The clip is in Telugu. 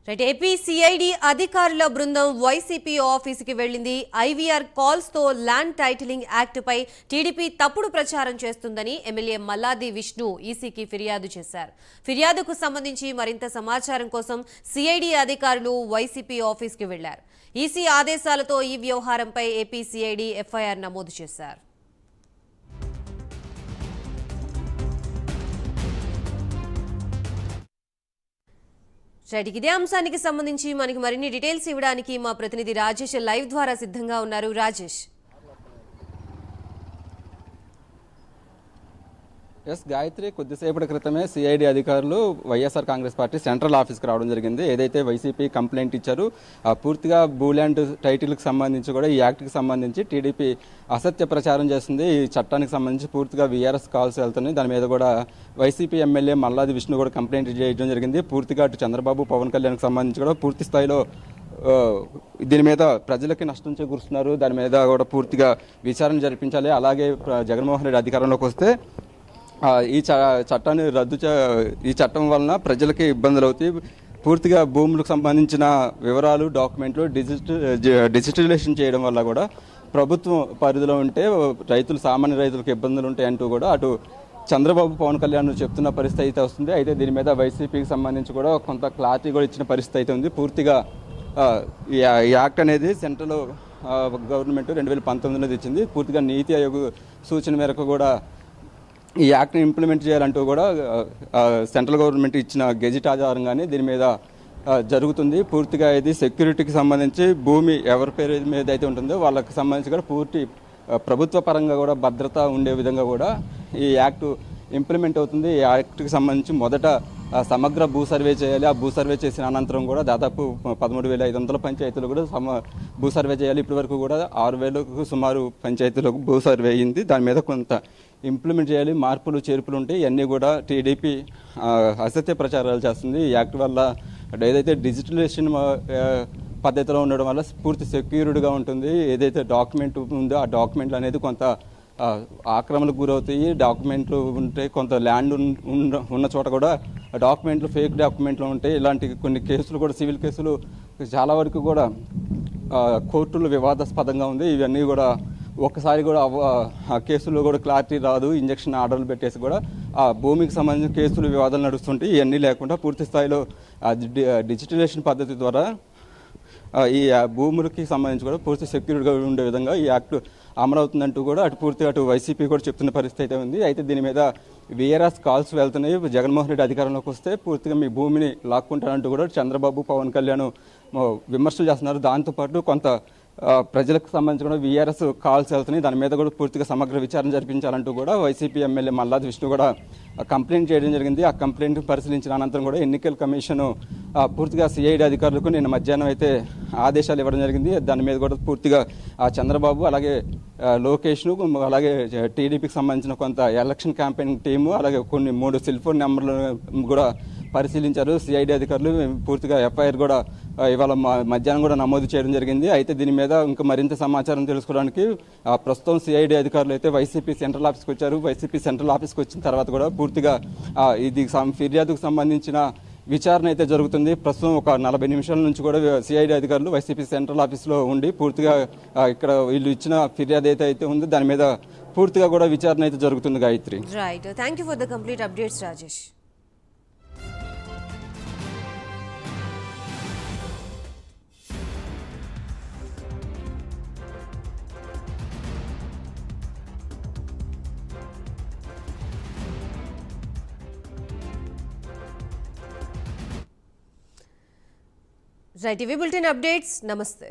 రైట్ ఏపీ సిఐడి అధికారుల బృందం వైసీపీ ఆఫీసుకి వెళ్లింది. ఐవీఆర్ కాల్స్ తో ల్యాండ్ టైటిలింగ్ యాక్ట్ పై టీడీపీ తప్పుడు ప్రచారం చేస్తుందని ఎమ్మెల్యే మల్లాది విష్ణు ఈసీకి ఫిర్యాదు చేశారు. ఫిర్యాదుకు సంబంధించి మరింత సమాచారం కోసం సిఐడి అధికారులు వైసీపీ ఆఫీసుకి వెళ్లారు. ఈసీ ఆదేశాలతో ఈ వ్యవహారంపై ఏపీ సిఐడి ఎఫ్ఐఆర్ నమోదు చేశారు. రైట్, ఇదే అంశానికి సంబంధించి మనకి మరిన్ని డీటెయిల్స్ ఇవ్వడానికి మా ప్రతినిధి రాజేష్ లైవ్ ద్వారా సిద్ధంగా ఉన్నారు. రాజేష్. ఎస్ గాయత్రి, కొద్దిసేపటి క్రితమే సిఐడి అధికారులు వైఎస్ఆర్ కాంగ్రెస్ పార్టీ సెంట్రల్ ఆఫీస్కి రావడం జరిగింది. ఏదైతే వైసీపీ కంప్లైంట్ ఇచ్చారు పూర్తిగా భూల్యాండ్ టైటిల్కి సంబంధించి కూడా ఈ యాక్ట్కి సంబంధించి టీడీపీ అసత్య ప్రచారం చేస్తుంది. ఈ చట్టానికి సంబంధించి పూర్తిగా వీఆర్ఎస్ కాల్స్ వెళ్తున్నాయి. దాని మీద కూడా వైసీపీ ఎమ్మెల్యే మల్లాది విష్ణు కూడా కంప్లైంట్ చేయడం జరిగింది. పూర్తిగా అటు చంద్రబాబు పవన్ కళ్యాణ్కి సంబంధించి కూడా పూర్తి స్థాయిలో దీని మీద ప్రజలకి నష్టం చేకూరుస్తున్నారు. దాని మీద కూడా పూర్తిగా విచారణ జరిపించాలి. అలాగే జగన్మోహన్ రెడ్డి అధికారంలోకి వస్తే ఈ చట్టాన్ని ఈ చట్టం వలన ప్రజలకి ఇబ్బందులు అవుతాయి. పూర్తిగా భూములకు సంబంధించిన వివరాలు డాక్యుమెంట్లు డిజిటలైజేషన్ చేయడం వల్ల కూడా ప్రభుత్వం పరిధిలో ఉంటే సామాన్య రైతులకు ఇబ్బందులు ఉంటాయి అంటూ కూడా అటు చంద్రబాబు పవన్ కళ్యాణ్ చెప్తున్న పరిస్థితి అయితే వస్తుంది. అయితే దీని మీద వైసీపీకి సంబంధించి కూడా కొంత క్లారిటీ కూడా ఇచ్చిన పరిస్థితి అయితే ఉంది. పూర్తిగా ఈ యాక్ట్ అనేది సెంట్రల్ గవర్నమెంట్ 2019లో ఇచ్చింది. పూర్తిగా నీతి ఆయోగ్ సూచన మేరకు కూడా ఈ యాక్ట్ని ఇంప్లిమెంట్ చేయాలంటూ కూడా సెంట్రల్ గవర్నమెంట్ ఇచ్చిన గెజిట్ ఆధారంగానే దీని మీద జరుగుతుంది. పూర్తిగా ఇది సెక్యూరిటీకి సంబంధించి భూమి ఎవరి పేరు మీద అయితే ఉంటుందో వాళ్ళకి సంబంధించి కూడా పూర్తి ప్రభుత్వ పరంగా కూడా భద్రత ఉండే విధంగా కూడా ఈ యాక్ట్ ఇంప్లిమెంట్ అవుతుంది. ఈ యాక్ట్కి సంబంధించి మొదట సమగ్ర భూ సర్వే చేయాలి. ఆ భూ సర్వే చేసిన అనంతరం కూడా దాదాపు 13,500 పంచాయతీలు కూడా భూ సర్వే చేయాలి. ఇప్పటి వరకు కూడా 6,000కు సుమారు పంచాయతీలకు భూ సర్వే అయింది. దాని మీద కొంత ఇంప్లిమెంట్ చేయాలి. మార్పులు చేర్పులు ఉంటాయి. ఇవన్నీ కూడా టీడీపీ అసత్య ప్రచారాలు చేస్తుంది. ఈ యాక్ట్ వల్ల ఏదైతే డిజిటలైజేషన్ పద్ధతిలో ఉండడం వల్ల పూర్తి సెక్యూర్డ్గా ఉంటుంది. ఏదైతే డాక్యుమెంట్ ఉందో ఆ డాక్యుమెంట్లు అనేది కొంత ఆక్రమణకు గురవుతాయి. డాక్యుమెంట్లు ఉంటే కొంత ల్యాండ్ ఉన్న చోట కూడా డాక్యుమెంట్లు ఫేక్ డాక్యుమెంట్లు ఉంటాయి. ఇలాంటి కొన్ని కేసులు కూడా సివిల్ కేసులు చాలా వరకు కూడా కోర్టులు వివాదాస్పదంగా ఉంది. ఇవన్నీ కూడా ఒక్కసారి కూడా ఆ కేసుల్లో కూడా క్లారిటీ రాదు. ఇంజక్షన్ ఆర్డర్లు పెట్టేసి కూడా ఆ భూమికి సంబంధించిన కేసులు వివాదాలు నడుస్తుంటాయి. ఇవన్నీ లేకుండా పూర్తి స్థాయిలో డిజిటలైజేషన్ పద్ధతి ద్వారా ఈ భూములకి సంబంధించి కూడా పూర్తి సెక్యూర్డ్గా ఉండే విధంగా ఈ యాక్ట్ అమలవుతుందంటూ కూడా అటు వైసీపీ కూడా చెప్తున్న పరిస్థితి అయితే ఉంది. అయితే దీని మీద వీఆర్ఎస్ కాల్స్ వెళ్తున్నాయి. జగన్మోహన్ రెడ్డి అధికారంలోకి వస్తే పూర్తిగా మీ భూమిని లాక్కుంటారంటూ కూడా చంద్రబాబు పవన్ కళ్యాణ్ విమర్శలు చేస్తున్నారు. దాంతోపాటు కొంత ప్రజలకు సంబంధించి కూడా వీఆర్ఎస్ కాల్స్ వెళ్తున్నాయి. దాని మీద కూడా పూర్తిగా సమగ్ర విచారణ జరిపించాలంటూ కూడా వైసీపీ ఎమ్మెల్యే మల్లాది విష్ణు కూడా కంప్లైంట్ చేయడం జరిగింది. ఆ కంప్లైంట్ పరిశీలించిన అనంతరం కూడా ఎన్నికల కమిషన్ పూర్తిగా సిఐడి అధికారులకు నిన్న మధ్యాహ్నం అయితే ఆదేశాలు ఇవ్వడం జరిగింది. దాని మీద కూడా పూర్తిగా చంద్రబాబు అలాగే లోకేష్ను అలాగే టీడీపీకి సంబంధించిన కొంత ఎలక్షన్ క్యాంపెయిన్ టీము అలాగే కొన్ని 3 సెల్ ఫోన్ నెంబర్లు కూడా పరిశీలించారు సిఐడి అధికారులు. పూర్తిగా ఎఫ్ఐఆర్ కూడా ఇవాళ మధ్యాహ్నం కూడా నమోదు చేయడం జరిగింది. అయితే దీని మీద ఇంకా మరింత సమాచారం తెలుసుకోవడానికి ప్రస్తుతం సిఐడి అధికారులు అయితే వైసీపీ సెంట్రల్ ఆఫీస్కి వచ్చారు. వైసీపీ సెంట్రల్ ఆఫీస్కి వచ్చిన తర్వాత కూడా పూర్తిగా ఇది ఫిర్యాదుకు సంబంధించిన విచారణ అయితే జరుగుతుంది. ప్రస్తుతం ఒక 40 నిమిషాల నుంచి కూడా సిఐడి అధికారులు వైసీపీ సెంట్రల్ ఆఫీస్లో ఉండి పూర్తిగా ఇక్కడ వీళ్ళు ఇచ్చిన ఫిర్యాదు అయితే ఉందో దాని మీద పూర్తిగా కూడా విచారణ అయితే జరుగుతుంది. Gayatri, right, thank you for the complete updates Rajesh. Right, TV bulletin updates. నమస్తే.